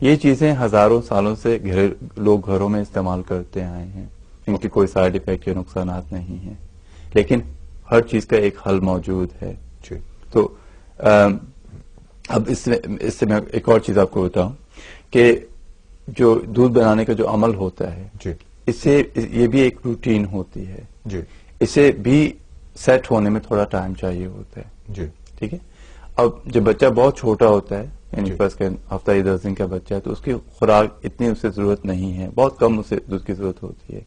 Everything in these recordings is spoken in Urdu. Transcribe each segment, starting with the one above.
یہ چیزیں ہزاروں سالوں سے لوگ گھروں میں استعمال کرتے آئے ہیں، ان کی کوئی سائیڈ افیکٹ یا نقصانات نہیں ہیں، لیکن ہر چیز کا ایک حل موجود ہے. تو اب اس سے میں ایک اور چیز آپ کو بتاؤں کہ جو دودھ بنانے کا جو عمل ہوتا ہے اس سے یہ بھی ایک روٹین ہوتی ہے، اسے بھی سیٹ ہونے میں تھوڑا ٹائم چاہیے ہوتا ہے. ٹھیک ہے. اب جب بچہ بہت چھوٹا ہوتا ہے، یعنی فرض کریں ہفتہ یا 10 دن کا بچہ ہے، تو اس کی خوراک اتنی اسے ضرورت نہیں ہے، بہت کم اسے دودھ کی ضرورت ہوتی ہے.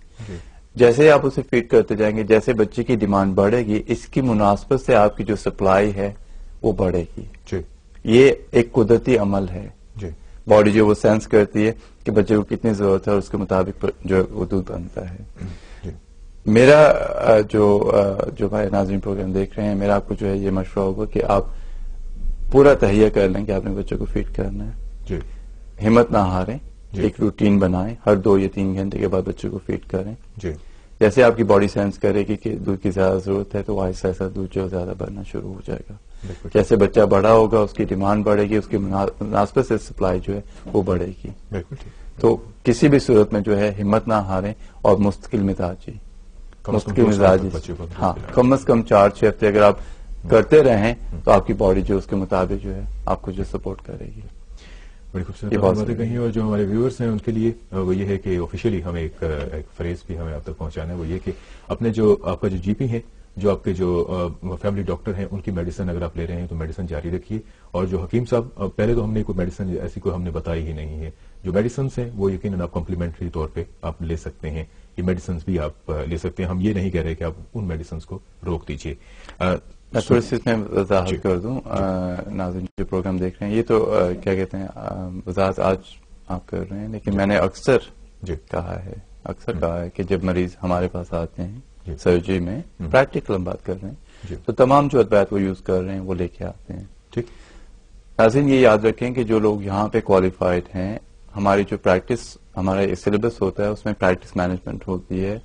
جیسے آپ اسے فیڈ کرتے جائیں گے، جیسے بچے کی ڈیمانڈ بڑھے گی، اس کی مناسبت سے آپ کی جو سپلائی ہے وہ بڑھے گی. یہ ایک قدرتی عمل ہے. باڈی جو وہ سینس کرتی ہے کہ بچے کو کتنی ضرورت ہے اور اس کے مطابق جو وہ دودھ بنتا ہے. میرا جو بھائی ناظرین پروگرام دیکھ رہے ہیں، میرا آپ کو جو ہے یہ مشورہ ہوگا کہ آپ پورا تہیہ کر لیں کہ آپ نے بچوں کو فیڈ کرنا ہے. ہمت نہ ہاریں، ایک روٹین بنائیں، ہر 2 یا 3 گھنٹے کے بعد بچوں کو فیڈ کریں. جیسے آپ کی باڈی سینس کرے گی کہ دودھ کی زیادہ ضرورت ہے تو آہستہ آہستہ دودھ جو زیادہ بڑھنا شروع ہو جائے گا. جیسے بچہ بڑا ہوگا اس کی ڈیمانڈ بڑھے گی، اس کی مناسبت سے سپلائی جو ہے وہ بڑھے گی. تو کسی بھی صورت میں جو ہے ہمت نہ ہاریں اور مستقل مزاجی ہاں کم از کم 4-6 ہفتے اگر آپ کرتے رہیں تو آپ کی باڈی جو اس کے مطابق جو ہے آپ کو جو سپورٹ کرے گی. بڑی خوبصورت باتیں کہیں. اور جو ہمارے ویورز ہیں ان کے لیے وہ یہ ہے کہ آفیشیلی ہمیں ایک فریز بھی ہمیں آپ تک پہنچانا ہے، وہ یہ کہ اپنے جو آپ کا جو جی پی ہے، جو آپ کے جو فیملی ڈاکٹر ہیں، ان کی میڈیسن اگر آپ لے رہے ہیں تو میڈیسن جاری رکھیے. اور جو حکیم صاحب، پہلے تو ہم نے کوئی میڈیسن ایسی کوئی ہم نے بتائی ہی نہیں ہے. جو میڈیسنس ہیں وہ یقیناً آپ کمپلیمنٹری طور پہ آپ لے سکتے ہیں. یہ میڈیسنس بھی آپ لے سکتے ہیں. ہم یہ نہیں کہہ رہے کہ آپ ان میڈیسنس کو روک دیجیے. میں تھوڑی سی اس میں وضاحت کر دوں ناظرین جو پروگرام دیکھ رہے ہیں. یہ تو کیا کہتے ہیں وضاحت آج آپ کر رہے ہیں، لیکن میں نے اکثر کہا ہے کہ جب مریض ہمارے پاس آتے ہیں سرجری میں، پریکٹیکل ہم بات کر رہے ہیں، تو تمام جو ادویات وہ یوز کر رہے ہیں وہ لے کے آتے ہیں. ٹھیک. ناظرین یہ یاد رکھیں کہ جو لوگ یہاں پہ کوالیفائڈ ہیں، ہماری جو پریکٹس ہمارا سلیبس ہوتا ہے اس میں پریکٹس مینجمنٹ ہوتی ہے،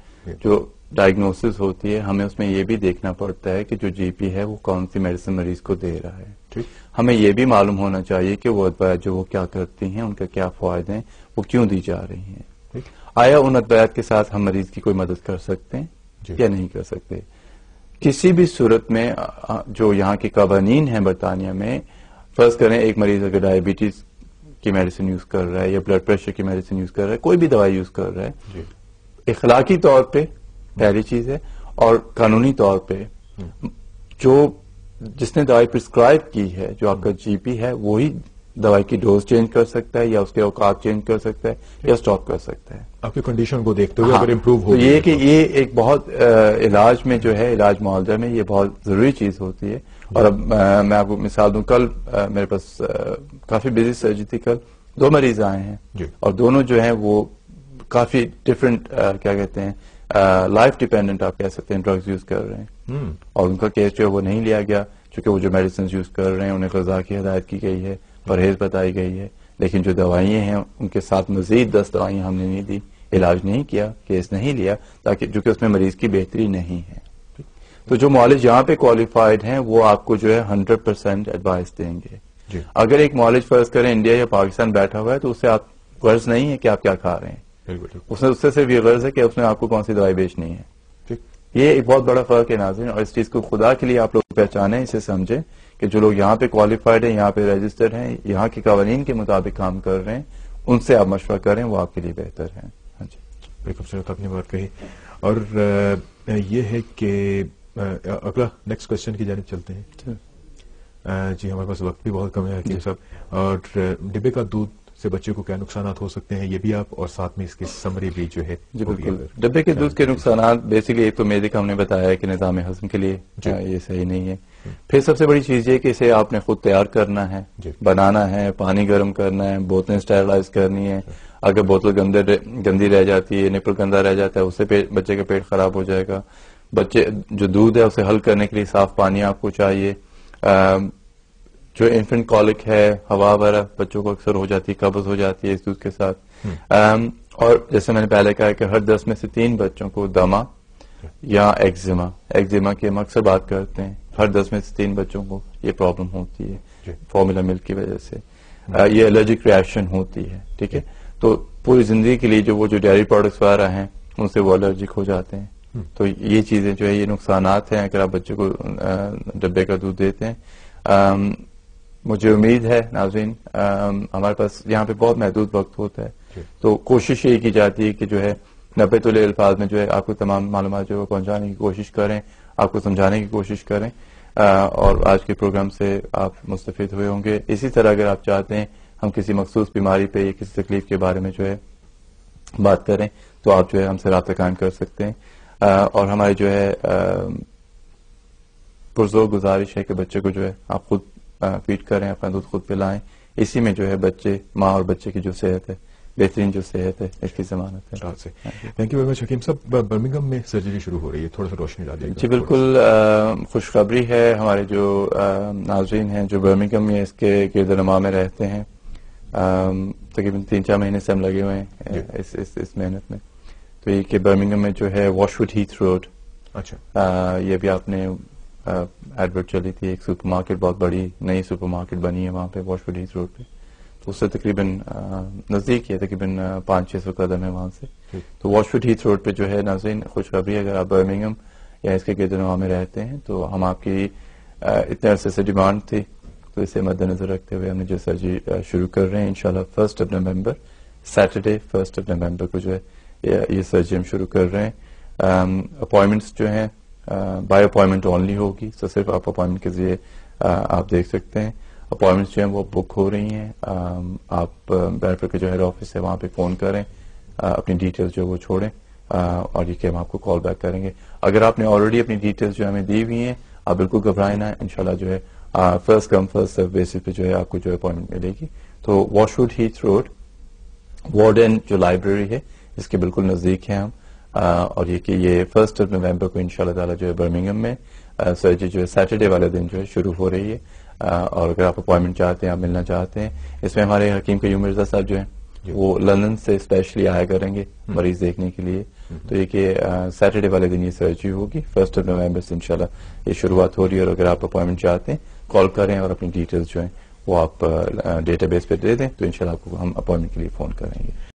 جو ڈائگنوسس ہوتی ہے، ہمیں اس میں یہ بھی دیکھنا پڑتا ہے کہ جو جی پی ہے وہ کون سی میڈیسن مریض کو دے رہا ہے. ہمیں یہ بھی معلوم ہونا چاہیے کہ وہ ادویات جو وہ کیا کرتی ہیں، ان کا کیا فوائد ہیں، وہ کیوں دی جا رہی ہیں. آیا ان ادویات کے ساتھ ہم مریض کی کوئی مدد کر سکتے ہیں یا نہیں کر سکتے. کسی بھی صورت میں جو یہاں کے قوانین ہیں برطانیہ میں، فرض کریں ایک مریض اگر ڈائبٹیز کی میڈیسن یوز کر رہا ہے یا بلڈ پریشر کی میڈیسن یوز کر رہا ہے، کوئی بھی دوائی یوز کر رہا ہے، اخلاقی طور پہ پہلی چیز ہے، اور قانونی طور پہ جس نے دوائی پرسکرائب کی ہے، جو آپ کا جی پی ہے، وہی دوائی کی ڈوز چینج کر سکتا ہے یا اس کے اوقات چینج کر سکتا ہے یا اسٹاپ کر سکتا ہے آپ کی کنڈیشن کو دیکھتے ہوئے. اگر امپروو ہو یہ کہ یہ ایک بہت علاج میں جو ہے، علاج معالجہ میں یہ بہت ضروری چیز ہوتی ہے. اور اب میں آپ کو مثال دوں، کل میرے پاس کافی بزی سرجری تھی، کل 2 مریض آئے ہیں اور دونوں جو ہیں وہ کافی ڈفرینٹ کیا کہتے ہیں لائف ڈیپینڈنٹ آپ کہہ سکتے ہیں ڈرگز یوز کر رہے ہیں، اور ان کا کیس جو ہے وہ نہیں لیا گیا چونکہ وہ جو میڈیسنز یوز کر رہے ہیں انہیں غذا کی ہدایت کی گئی ہے، پرہیز بتائی گئی ہے، لیکن جو دوائیاں ہیں ان کے ساتھ مزید 10 دوائیاں ہم نے نہیں دی، علاج نہیں کیا، کیس نہیں لیا، تاکہ جو کہ اس میں مریض کی بہتری نہیں ہے. تو جو معالج یہاں پہ کوالیفائڈ ہیں وہ آپ کو جو ہے 100% ایڈوائس دیں گے. اگر ایک معالج فرض کریں انڈیا یا پاکستان بیٹھا ہوا ہے تو اس سے آپ غرض نہیں ہے کہ آپ کیا کھا رہے ہیں، اس سے صرف یہ غرض ہے کہ اس نے آپ کو کون سی دوائی بیچنی ہے. یہ ایک بہت بڑا فرق ہے ناظرین، اور اس چیز کو خدا کے لیے آپ لوگ پہچانیں، اسے سمجھیں کہ جو لوگ یہاں پہ کوالیفائڈ ہیں، یہاں پہ رجسٹرڈ ہیں، یہاں کے قوانین کے مطابق کام کر رہے ہیں، ان سے آپ مشورہ کریں، وہ آپ کے لیے بہتر ہے. ہاں جی، بڑی خوبصورت آپ نے بات کہی. اور یہ ہے کہ اگلا نیکسٹ کوشچن کی جانب چلتے ہیں. جی ہمارے پاس وقت بھی بہت کم ہے حکیم صاحب، اور ڈبے کا دودھ سے بچے کو کیا نقصانات ہو سکتے ہیں یہ بھی آپ، اور ساتھ میں اس کی سمری بھی جو ہے. جی بالکل. ڈبے کے دودھ کے نقصانات بیسیکلی ایک تو معدے کا ہم نے بتایا ہے کہ نظام ہضم کے لیے یہ صحیح نہیں ہے. پھر سب سے بڑی چیز یہ کہ اسے آپ نے خود تیار کرنا ہے، بنانا ہے، پانی گرم کرنا ہے، بوتلیں اسٹیرلائز کرنی ہے. اگر بوتل گندی رہ جاتی ہے، نپل گندا رہ جاتا ہے، اس سے بچے کا پیٹ خراب ہو جائے گا. بچے جو دودھ ہے اسے حل کرنے کے لیے صاف پانی آپ کو چاہیے. جو انفنٹ کالک ہے، ہوا وغیرہ بچوں کو اکثر ہو جاتی ہے، قبض ہو جاتی ہے اس دودھ کے ساتھ. اور جیسے میں نے پہلے کہا کہ ہر 10 میں سے 3 بچوں کو دما یا ایگزیما کی ہم اکثر بات کرتے ہیں، ہر 10 میں سے 3 بچوں کو یہ پرابلم ہوتی ہے فارمولا ملک کی وجہ سے. یہ الرجک ریئیکشن ہوتی ہے. ٹھیک ہے, تو پوری زندگی کے لیے جو ڈیری پروڈکٹس وغیرہ ہیں ان سے وہ الرجک ہو جاتے ہیں. تو یہ چیزیں جو ہے یہ نقصانات ہیں اگر آپ بچے کو ڈبے کا دودھ دیتے ہیں. مجھے امید ہے ناظرین ہمارے پاس یہاں پہ بہت محدود وقت ہوتا ہے, تو کوشش یہ کی جاتی ہے کہ جو ہے 90 تولے الفاظ میں جو ہے آپ کو تمام معلومات جو ہے پہنچانے کی کوشش کریں, آپ کو سمجھانے کی کوشش کریں, اور آج کے پروگرام سے آپ مستفید ہوئے ہوں گے. اسی طرح اگر آپ چاہتے ہیں ہم کسی مخصوص بیماری پہ یا کسی تکلیف کے بارے میں جو ہے بات کریں تو آپ جو ہے ہم سے رابطہ قائم کر سکتے ہیں. اور ہماری جو ہے پرزور گزارش ہے کہ بچے کو جو ہے آپ خود فیڈ کریں, اپنا دودھ خود پلائیں. اسی میں جو ہے بچے ماں اور بچے کی جو صحت ہے, بہترین جو صحت ہے, اس کی ضمانت ہے. تھینک یو ویری مچ حکیم صاحب. برمنگھم میں سرجری شروع ہو رہی ہے, تھوڑا سا روشنی ڈال دیجیے. جی بالکل, خوشخبری ہے. ہمارے جو ناظرین ہیں جو برمنگھم میں اس کے گرد نما میں رہتے ہیں, تقریباً 3-4 مہینے سے ہم لگے ہوئے ہیں اس محنت میں. تو یہ کہ برمنگھم میں جو ہے واش وڈ ہیتھ روڈ, اچھا یہ بھی آپ نے ایڈورٹ چلی تھی, ایک سپر مارکیٹ بہت بڑی نئی سپر مارکیٹ بنی ہے وہاں پہ واش وڈ ہیتھ روڈ پہ. تو اس سے تقریباً نزدیک ہے, تقریباً 500-600 قدم ہے وہاں سے. تو واش وڈ ہیتھ روڈ پہ جو ہے ناظرین خوشخبری اگر آپ برمنگھم یا اس کے گرد نواح میں رہتے ہیں تو ہم آپ کی اتنے عرصے سے ڈیمانڈ تھی, تو اسے مد نظر رکھتے ہوئے ہم نے جو سرجری شروع کر رہے ہیں انشاءاللہ 1 نومبر سیٹرڈے 1 نومبر کو جو ہے یہ سرجری ہم شروع کر رہے ہیں. اپوائنٹمنٹس جو ہیں بائی اپوائنٹمنٹ اونلی ہوگی, تو صرف آپ اپوائنٹمنٹ کے ذریعے آپ دیکھ سکتے ہیں. اپوائنٹمنٹس جو ہیں وہ بک ہو رہی ہیں. آپ بیرپور کے جو ہیڈ آفس ہے وہاں پہ فون کریں, اپنی ڈیٹیلز جو وہ چھوڑیں, اور یہ کہ ہم آپ کو کال بیک کریں گے. اگر آپ نے آلریڈی اپنی ڈیٹیلز جو ہمیں دی ہوئی ہیں آپ بالکل گھبرائیں نہ, انشاءاللہ جو ہے first come first serve basis پہ جو ہے آپ کو جو اپوائنٹمنٹ ملے گی. تو واش وڈ ہیتھ روڈ وارڈن جو لائبریری ہے اس کے بالکل نزدیک ہیں ہم, اور یہ کہ یہ 1 نومبر کو انشاءاللہ تعالی جو ہے برمنگھم میں سرجری جو ہے سیٹرڈے والے دن جو ہے شروع ہو رہی ہے. اور اگر آپ اپوائنٹمنٹ چاہتے ہیں, آپ ملنا چاہتے ہیں, اس میں ہمارے حکیم قیوم مرزا صاحب جو ہیں وہ لندن سے اسپیشلی آیا کریں گے مریض دیکھنے کے لیے. تو یہ کہ سیٹرڈے والے دن یہ سرجری ہوگی 1 نومبر سے انشاءاللہ یہ شروعات ہو رہی ہے. اور اگر آپ اپوائنٹمنٹ چاہتے ہیں کال کریں اور اپنی ڈیٹیلز جو ہیں وہ آپ ڈیٹا بیس پہ دے دیں تو انشاءاللہ آپ کو ہم اپوائنٹمنٹ کے لیے فون کریں گے.